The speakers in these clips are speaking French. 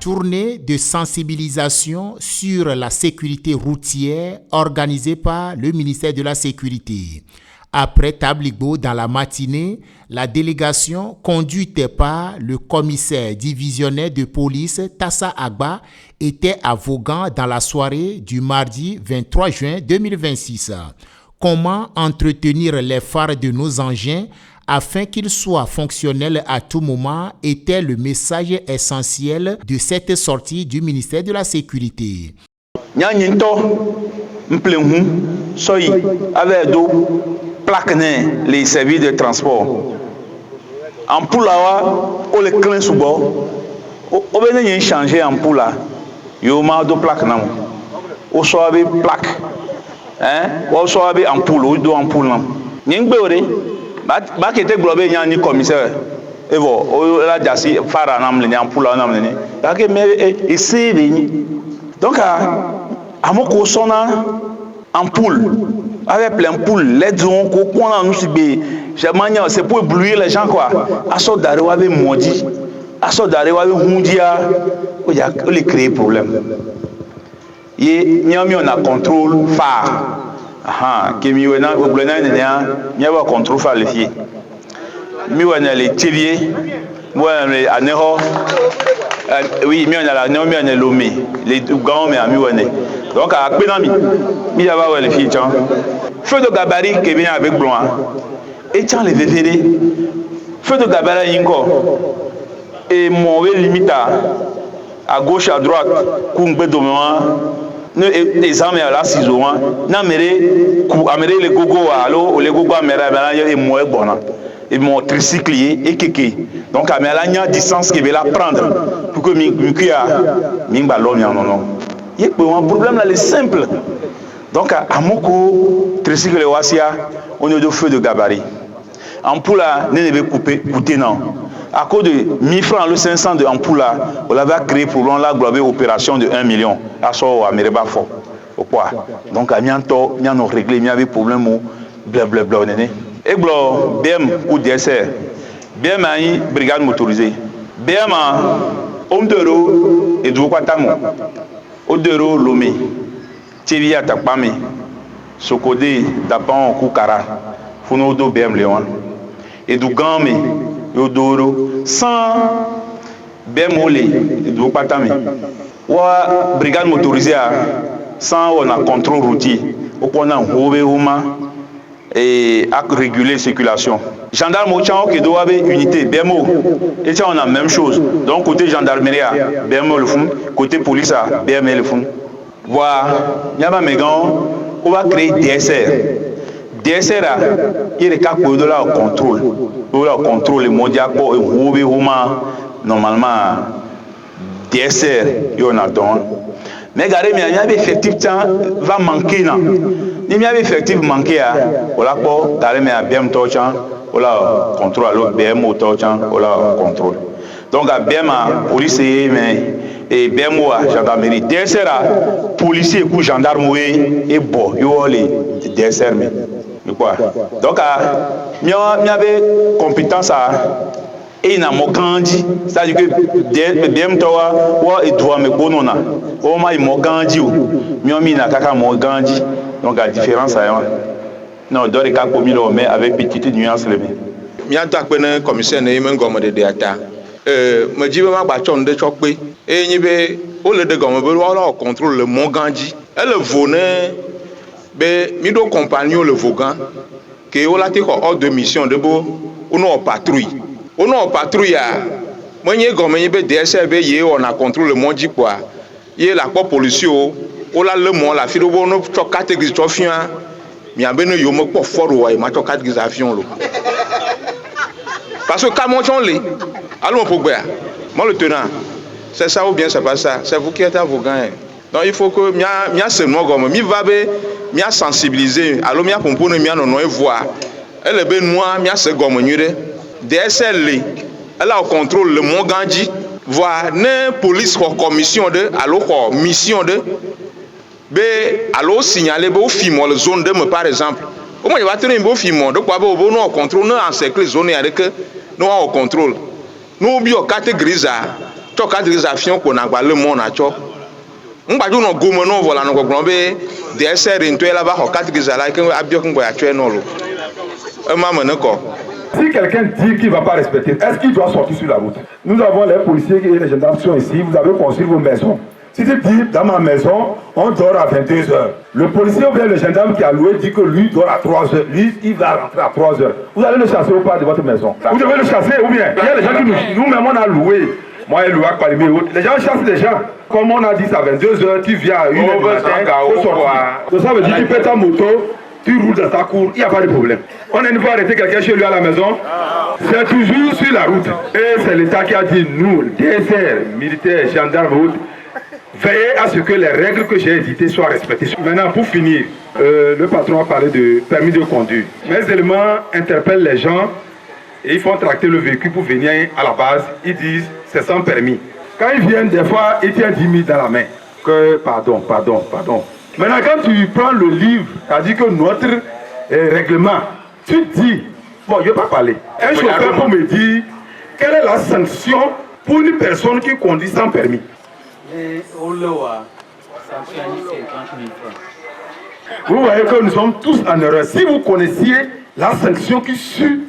tournée de sensibilisation sur la sécurité routière organisée par le ministère de la Sécurité. Après Tabligbo dans la matinée, la délégation conduite par le commissaire divisionnaire de police Tassa Agba était à Vaughan dans la soirée du mardi 23 juin 2026. Comment entretenir les phares de nos engins afin qu'ils soient fonctionnels à tout moment était le message essentiel de cette sortie du ministère de la Sécurité. Plaque les services de transport. En poulawa, on les clés sous bord. On va changer en poula. Yo ma do plaque non. On soit avec plaque. Hein? On soit avec en poule ou do en poule non. Ning beore. Ba qui était globé ni commissaire. Et bon, la jassi fara nam le en poula nam le. Ba que mais essayer donc à mon sona en poule. Avec plein poule, les gens qui ont nous c'est pour éblouir les gens quoi. À ce d'arrêt avec maudit, à ce d'arrêt avec hundia, il y a les créer problème. Il y a contrôle phare. Ah, qui mi wena au blena il y a contrôle phare les filles. Mi wena les tiliers, moi les anéro. Oui, mi wena la non mi wena lomé, les grands mais mi wena. Donc à Pénami, il y a les filles. Feu de gabarit qui vient avec blanc. Et tiens les vévérés. Feu de gabarit encore. Et mon limite à gauche, à droite, Koungbe Doméan, les armes à la ciseau, n'améré les gogo à l'eau, les gogo à Mera, et moi bon. Et mon tricyclier et kéké. Donc à Mélania, distance qui va la prendre pour que Mikuya, Mimbalom, non. Il y a un problème là, c'est simple. Donc, à Moko, tricycle et Wassia, on a deux feux de gabarit. En poula, ne devait coûter non. À cause de 1000 francs, le 500 de Ampoula, on l'avait créé pour la globale opération de 1 million. À ça, à Mereba fort. Pourquoi? Donc, à Mianto, nous avons réglé, il y avait problème où, blablabla, et blo, BM ou DSR. BM a une brigade motorisée. BM a homme de l'eau et Dwokwatamo. Odero Lomé, Tivia Takpame, Sokode Dapan Koukara, Funodo BM Léon, et du Gamé, Yodoro, sans BM Olé, et du Patame. Ou brigade motorisée, sans on a contrôle routier, ou qu'on a un et à réguler la circulation. Gendarme au Tchao qui doit avoir unité, BMO, et ça on a la même chose. Donc côté gendarmerie, BMO le fond, côté police, BML le fond. Voilà, il y a un mégan, on va créer DSR. DSR, il y a des cas pour de la contrôle. Pour la contrôle mondial, pour normalement, DSR, il y en a donc. Mais regardez, il y a un effectif qui va manquer. Il y a un effectif manqué. Voilà pour regardez, à BM Torchan, voilà contrôle, alors BMO Torchan, voilà contrôle. Donc à BM, police et BMO, gendarmerie. DSR, policier et gendarme, et bon, il y a les DSR. Donc il y avait compétence à. Et il y a mon grandi, c'est-à-dire que BM Towa, ou et doit me bonona, ou ma mon grandi, miomi na kaka mon grandi, donc la différence à non, dans les cas comme il mais avec petite nuance le même. Mianta kwene commissaire ne men gomo de data. Me dit ma ba chon de chokpe. Et nibe au le de gomo be wala contrôle le mon grandi. Et le voné be mi do compagnon le vogan que on la te ko ordre de mission de bo on patrouille. On a patrouille. Moi, je suis DSRB, on a contrôlé le monde. Il y a la police, on a le monde, la fille, on a 4 avions. Mais il y a un fort, il y a 4 avions. Parce que quand on les allons pour moi, le tenant, c'est ça ou bien c'est pas ça. C'est vous qui êtes à vos gains. Donc il faut que je seulement comme je sensibiliser. Alors je comprends que je voir. Elle est bien noire, je gomme. DSL, elle a au contrôle le Mont Gandhi, voir ne police ou commission de, alors mission de, alors signaler au film la zone de me par exemple. Au moins il va tenir un beau film, donc nous au contrôle, nous encercler zone avec nous au contrôle. Nous bio carte grise, tsɔ catégorisation ko na gba le mɔ na tsɔ ŋgbadzo nɔ gome nɔ vɔ la nɔ gbɔgblɔ be DSR ntɔ la va xɔ catégorisation la ke abiɔ ke ŋgbɔ yatsɔe nɔ lo ema me ne kɔ. Si quelqu'un dit qu'il ne va pas respecter, est-ce qu'il doit sortir sur la route? Nous avons les policiers et les gendarmes qui sont ici, vous avez construit vos maisons. Si tu dis, dans ma maison, on dort à 22h. Le policier ou bien le gendarme qui a loué dit que lui dort à 3h. Lui, il va rentrer à 3h. Vous allez le chasser ou pas de votre maison? Vous devez le chasser ou bien? Il y a des gens qui nous-mêmes, on a loué. Moi, il loue à Palimé et autres. Les gens chassent les gens. Comme on a dit, c'est à 22h, tu viens à 1h du matin, il faut sortir. Donc ça veut dire que tu pètes ta moto, tu roules dans ta cour, il n'y a pas de problème. On a une fois arrêté quelqu'un chez lui à la maison, c'est toujours sur la route. Et c'est l'État qui a dit, nous, DSR, militaires, gendarmes, autres, veillez à ce que les règles que j'ai éditées soient respectées. Maintenant, pour finir, le patron a parlé de permis de conduire. Mes éléments interpellent les gens et ils font tracter le véhicule pour venir à la base. Ils disent, c'est sans permis. Quand ils viennent, des fois, ils tiennent 10 000 dans la main. Que, pardon. Maintenant, quand tu prends le livre, c'est-à-dire que notre règlement, tu te dis, bon, je ne vais pas parler. Un chauffeur pour me dire, quelle est la sanction pour une personne qui conduit sans permis? Vous voyez que nous sommes tous en erreur. Si vous connaissiez la sanction qui suit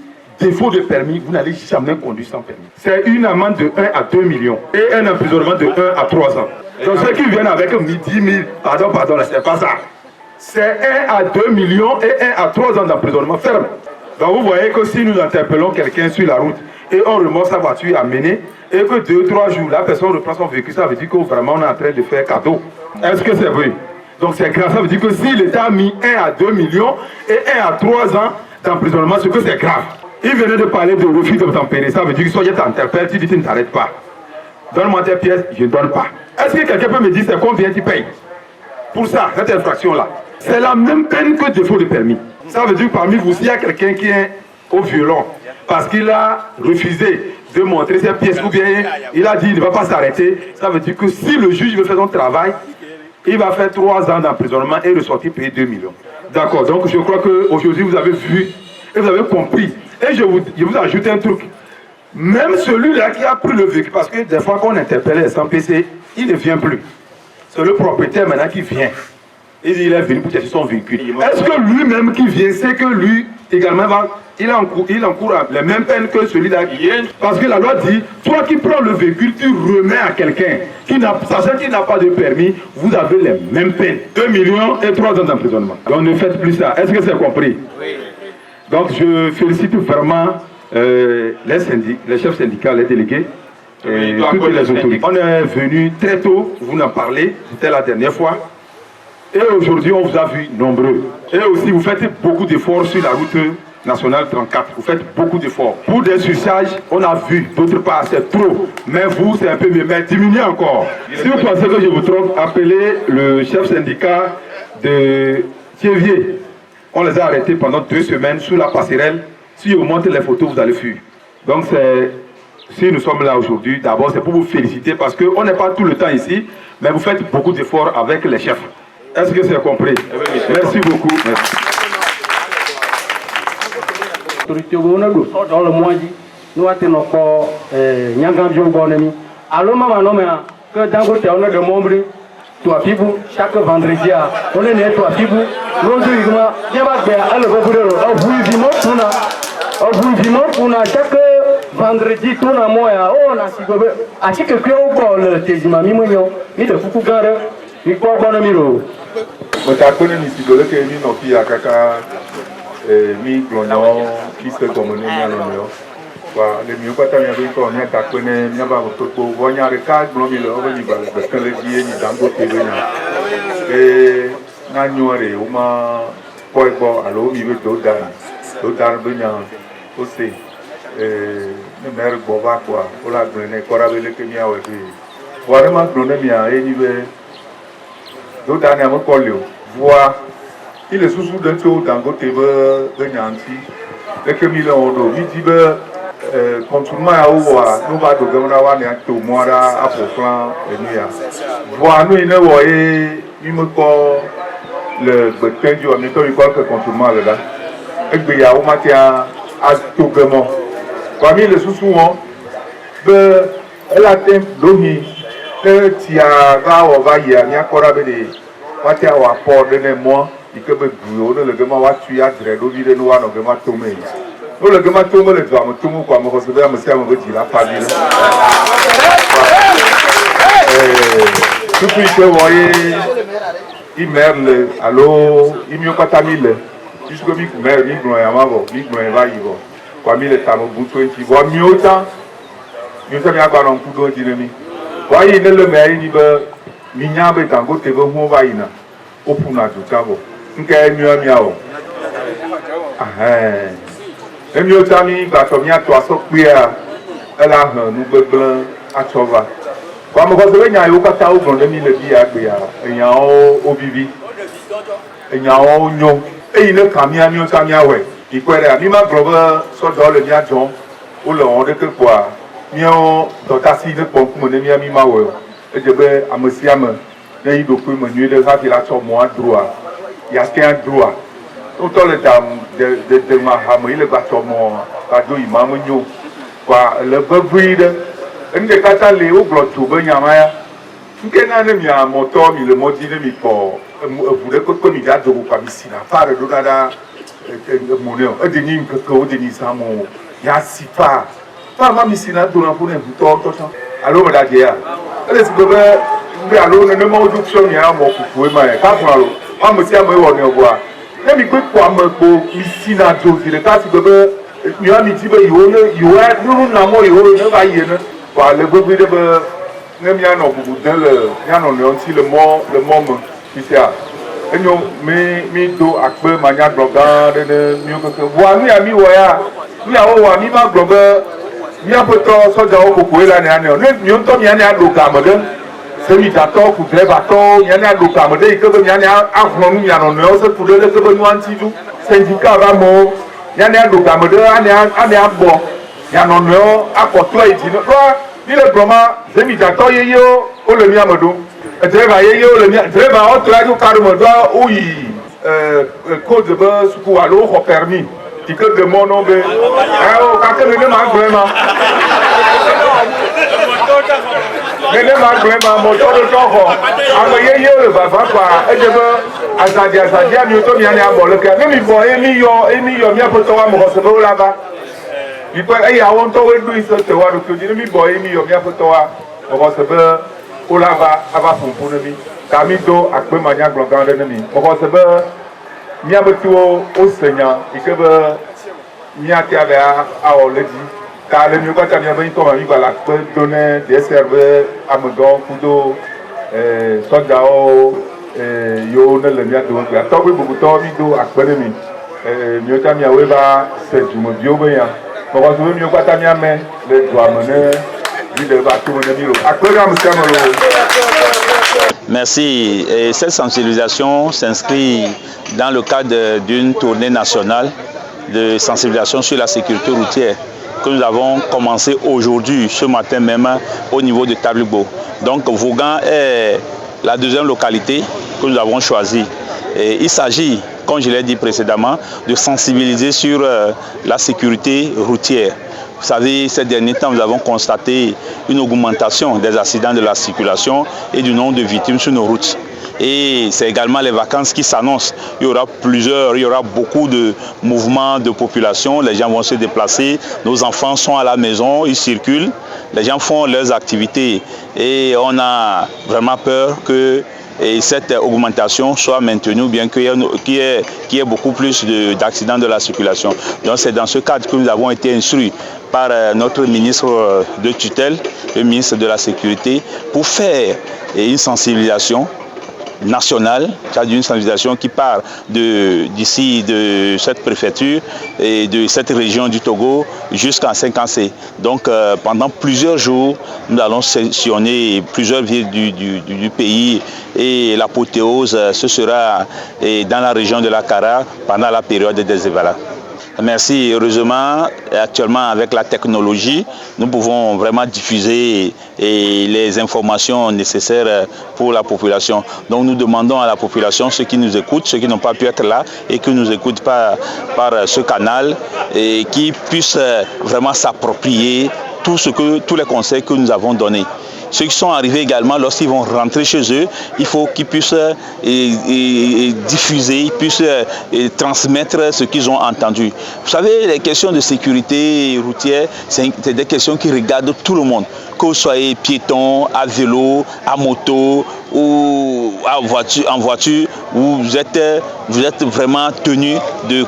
défaut de permis, vous n'allez jamais conduire sans permis. C'est une amende de 1 à 2 millions et un emprisonnement de 1 à 3 ans. Donc ceux qui viennent avec 10 000, pardon, c'est pas ça. C'est 1 à 2 millions et 1 à 3 ans d'emprisonnement ferme. Donc vous voyez que si nous interpellons quelqu'un sur la route et on remorque sa voiture à mener et que 2-3 jours, la personne reprend son véhicule, ça veut dire que vraiment on est en train de faire cadeau. Est-ce que c'est vrai? Donc c'est grave. Ça veut dire que si l'État a mis 1 à 2 millions et 1 à 3 ans d'emprisonnement, c'est que c'est grave. Il venait de parler de refus d'obtempérer. Ça veut dire que soit je t'interpelle, tu dis tu ne t'arrêtes pas. Donne-moi tes pièces, je ne donne pas. Est-ce que quelqu'un peut me dire c'est combien tu payes pour ça, cette infraction-là? C'est la même peine que défaut de permis. Ça veut dire que parmi vous, s'il y a quelqu'un qui est au violon, parce qu'il a refusé de montrer ses pièces, ou bien il a dit qu'il ne va pas s'arrêter, ça veut dire que si le juge veut faire son travail, il va faire 3 ans d'emprisonnement et ressortir payer 2 millions. D'accord, donc je crois qu'aujourd'hui vous avez vu et vous avez compris. Et je vous ajoute un truc. Même celui-là qui a pris le véhicule, parce que des fois qu'on interpelle sans PC, il ne vient plus. C'est le propriétaire maintenant qui vient. Il est venu pour chercher son véhicule. Est-ce que lui-même qui vient sait que lui également il encourt les mêmes peines que celui-là qui vient? Parce que la loi dit, toi qui prends le véhicule, tu remets à quelqu'un sachant qu'il n'a pas de permis, vous avez les mêmes peines. 2 millions et 3 ans d'emprisonnement. Donc ne faites plus ça. Est-ce que c'est compris? Oui. Donc je félicite vraiment les chefs syndicats, les délégués, toutes les autorités. On est venu très tôt, vous en parlez, c'était la dernière fois. Et aujourd'hui, on vous a vu nombreux. Et aussi, vous faites beaucoup d'efforts sur la route nationale 34. Vous faites beaucoup d'efforts. Pour des surcharges, on a vu. D'autre part, c'est trop. Mais vous, c'est un peu mieux. Mais diminuez encore. Si vous pensez que je vous trompe, appelez le chef syndicat de Thiévier. On les a arrêtés pendant 2 semaines sous la passerelle. Si vous montrez les photos, vous allez fuir. Donc, si nous sommes là aujourd'hui, d'abord, c'est pour vous féliciter parce qu'on n'est pas tout le temps ici, mais vous faites beaucoup d'efforts avec les chefs. Est-ce que c'est compris? Merci beaucoup. Merci. Dans le mois nous avons que Dangote on a de membres toi Pibou chaque vendredi on est né toi Pibou nous chaque vendredi tout na moya on a sigobé a chaque que on call tezima mimonyo ni de fuku gare ni kwa bana miro motakone ni sigole ke ni no fi akaka mi glono qui se commune nyalo wa le mi kwata mi abi ko nya takone nya ba to ko wonya re ka glo mi lo ni ba le kele bi ni Dangote be nya na nyore uma ko ko alo mi be do dan be nya o se ne mer bo ba kwa o la gbene ko ra be le ke mi awe bi wa re ma glo ne mi a ni be do dan ya mo ko le wa il est sous d'un taux Dangote be nya anti le ke mi le o do mi di be contournement à Ouwa, nous va de Gamrawa et tout moira à Poflan et Nia. Voir nous, il ne voyait, il me call le betin du Amito, il croit que contournement là. Et puis il y a au matin à tout gaiement. Parmi les sous-souvent, Elle a été domi. Tu as va y a encore abélé. Moi, tu as un apport de moi. Il peut me brûler. Le gars, tu as très domi de nous, le gars, tomé. Le gars, tomé, le doigt, me tombe, quoi, me recevoir, me sert, me dire la famille. Tout ce que vous voyez, il meurt, alors, il m'y a pas tamile. Puisque il meurt, il meurt, il meurt, kwa mi le tamo buto nti bo mi ota mi so mi agba no kudo dinami wa yi ne le me ni be mi nya be tango te be hu ba yi na opuna du tabo nke mi o mi a o emi ota mi gba to mi ato aso pe a ela han nu gbegble atova kwa mo ko se nya yo kata o gbon mi le bi agbe a eyan o bibi eyan o nyo eyi ne kamia mi ota mi awe ìpẹrẹ àmì má gbọ́ sọ́dọ̀ lè ní àjọ ó lọ wọn dé kékòó ní ọ dọ̀tà sí ilé pọ̀ fún mi ní àmì má wẹ̀ ẹ jẹ́ bẹ́ àmọ̀sí àmọ̀ lẹ́yìn ìdòkú ìmọ̀ ní ilé láti látsọ̀ mọ́ àdúrà yàtẹ̀ àdúrà ó tọ́ lè dà dèdè mà àmọ̀ ilé gbàtsọ̀ mọ́ àdó ìmọ̀ àmọ̀ nyó wà lè bẹ́ bui dẹ́ ẹnìkẹ́ kátà lè ó gbọ́ tó bẹ́ nyàmá ya nkẹ́ náà ní mi àmọ̀tọ́ mi lè mọ́ di ní mi pọ̀ evu dẹ́ kókó mi dá dogo kàmi sí nà fà rẹ̀ dó dáadáa moneo edeni nkeke odeni samo ya sifa pa ma misina dona pour ne buto toto alo meda je ya ele si bebe mbe alo ne mo du tio mi amo kuku e ma e ka fun alo ma mo si amo e wo ni oboa le mi pe ko amo gbo misina do si le ka si bebe mi ami ti be yo e nunu na mo yo ne ba ye ne wa le gbegbe de be ne mi ano bubu den le ya no ne on ti le mo mo ti se a enyo mi do akpe manya bloga de mi ko wa mi ami wo ya mi awo wa mi ma bloga mi apoto soja o koko ela ni ani o mi on to mi ani ado ka mode se mi da to ku driver to mi ani ado ka mode ike be mi ani ahun mi ano no se ku de ke be nu anti du syndicat ba mo mi ani ado ka mode ani abo ya no no apoto iti no mi le broma se mi da to ye yo o le mi amodo driver ye o le mi driver o to ajo karu mo do uyi code be suku alo ko permis ti ke de mon nombe o ka ke ne ma vraiment ne ma vraiment mo to do ko amo ye o le baba kwa e je be azadia mi to mi ani abo le ke ne mi bo emi yo mi apoto wa mo ko se be la ba ipo e ya won to we do iso te wa do ko ni mi bo emi yo mi apoto wa mo ko se be olava ava funfun mi kami do akpe manya glongan de mi mo ko se be mia betuo o senya ikebe mia tia be a o ledi ka le mi ko ta mia be to ma mi bala pe donner des serveurs amegon kudo soja o yo ne le mia do gba to be bubu to mi do akpe de mi mi o ta mia we ba se du mo bio be ya mo ko se mi o ta mia me le do amene. Merci. Et cette sensibilisation s'inscrit dans le cadre d'une tournée nationale de sensibilisation sur la sécurité routière que nous avons commencé aujourd'hui, ce matin même, au niveau de Tabligbo. Donc Vaughan est la deuxième localité que nous avons choisie. Et il s'agit, comme je l'ai dit précédemment, de sensibiliser sur la sécurité routière. Vous savez, ces derniers temps, nous avons constaté une augmentation des accidents de la circulation et du nombre de victimes sur nos routes. Et c'est également les vacances qui s'annoncent. Il y aura beaucoup de mouvements de population, les gens vont se déplacer, nos enfants sont à la maison, ils circulent, les gens font leurs activités et on a vraiment peur que cette augmentation soit maintenue, bien qu'il y ait beaucoup plus d'accidents de la circulation. Donc c'est dans ce cadre que nous avons été instruits par notre ministre de tutelle, le ministre de la Sécurité, pour faire une sensibilisation nationale, c'est-à-dire une sensibilisation qui part d'ici, de cette préfecture et de cette région du Togo jusqu'à 5C. Donc pendant plusieurs jours, nous allons sillonner plusieurs villes du pays et l'apothéose, ce sera dans la région de la Kara pendant la période des évaluations. Merci. Heureusement, actuellement avec la technologie, nous pouvons vraiment diffuser les informations nécessaires pour la population. Donc nous demandons à la population, ceux qui nous écoutent, ceux qui n'ont pas pu être là et qui nous écoutent par ce canal, et qui puissent vraiment s'approprier tous les conseils que nous avons donnés. Ceux qui sont arrivés également, lorsqu'ils vont rentrer chez eux, il faut qu'ils puissent diffuser, ils puissent transmettre ce qu'ils ont entendu. Vous savez, les questions de sécurité routière, c'est des questions qui regardent tout le monde. Que vous soyez piéton, à vélo, à moto ou en voiture, vous êtes vraiment tenu de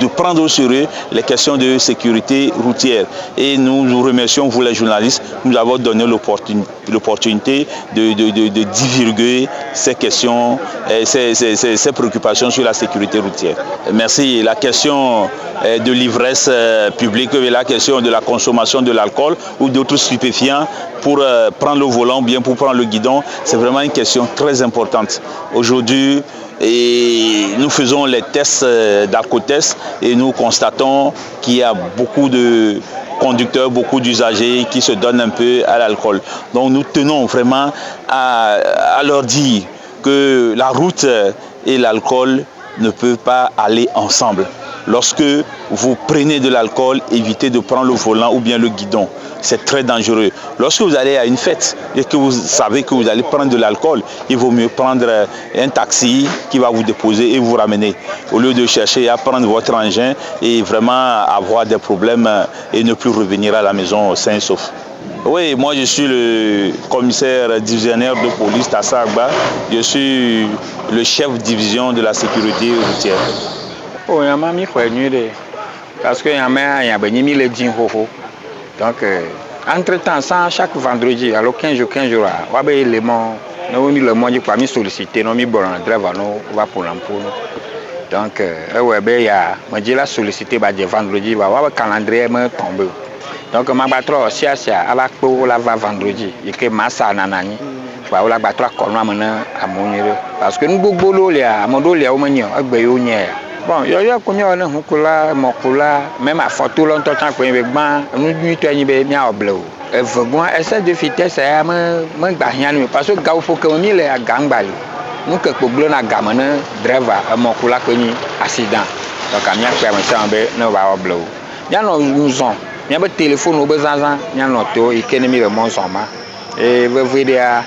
prendre au sérieux les questions de sécurité routière. Et nous vous remercions, vous les journalistes, nous avons donné l'opportunité de divulguer ces questions, ces préoccupations sur la sécurité routière. Merci. La question de l'ivresse publique, la question de la consommation de l'alcool ou d'autres stupéfiants pour prendre le volant ou bien pour prendre le guidon, c'est vraiment une question très importante. Aujourd'hui, et nous faisons les tests d'alcotest et nous constatons qu'il y a beaucoup de conducteurs, beaucoup d'usagers qui se donnent un peu à l'alcool. Donc nous tenons vraiment à leur dire que la route et l'alcool ne peuvent pas aller ensemble. Lorsque vous prenez de l'alcool, évitez de prendre le volant ou bien le guidon. C'est très dangereux. Lorsque vous allez à une fête et que vous savez que vous allez prendre de l'alcool, il vaut mieux prendre un taxi qui va vous déposer et vous ramener. Au lieu de chercher à prendre votre engin et vraiment avoir des problèmes et ne plus revenir à la maison sain et sauf. Oui, moi je suis le commissaire divisionnaire de police Tassagba. Je suis le chef de division de la sécurité routière. Oh, il y a mamie qui est venue parce qu'il y a mis les jeans. Donc, entre-temps, chaque vendredi, alors 15 jours, on va le monde qui a sollicité, on va pour l'emploi. Donc, il y a la sollicité des vendredis, on va le calendrier tombe. Donc, je vais à la cour, la vendredi, il y a massa nanani. On va battre à mon parce que nous, beaucoup de bon, il y a même à photo longtemps qu'on est nous excès de vitesse parce que gars faut que on est à gangbal nous que pour na gamana driver mokula koni accident donc amia permission be no ba oblo ya no nous on ya be téléphone au bezazan ya no to ikenemi le monsoma et vedia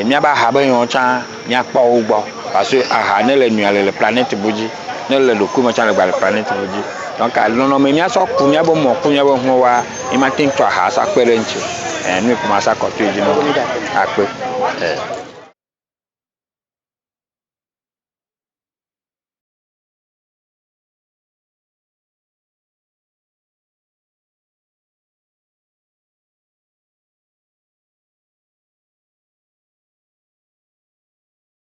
nya ba ha ba yon cha nya pa ugbo parce que aha ne le nuit le planète boji ne le document cha le planète boji donc non mais mia so ku mia bo mo ku mia bo ho wa i ma think to ha sa kwere nchi nous commençons à continuer à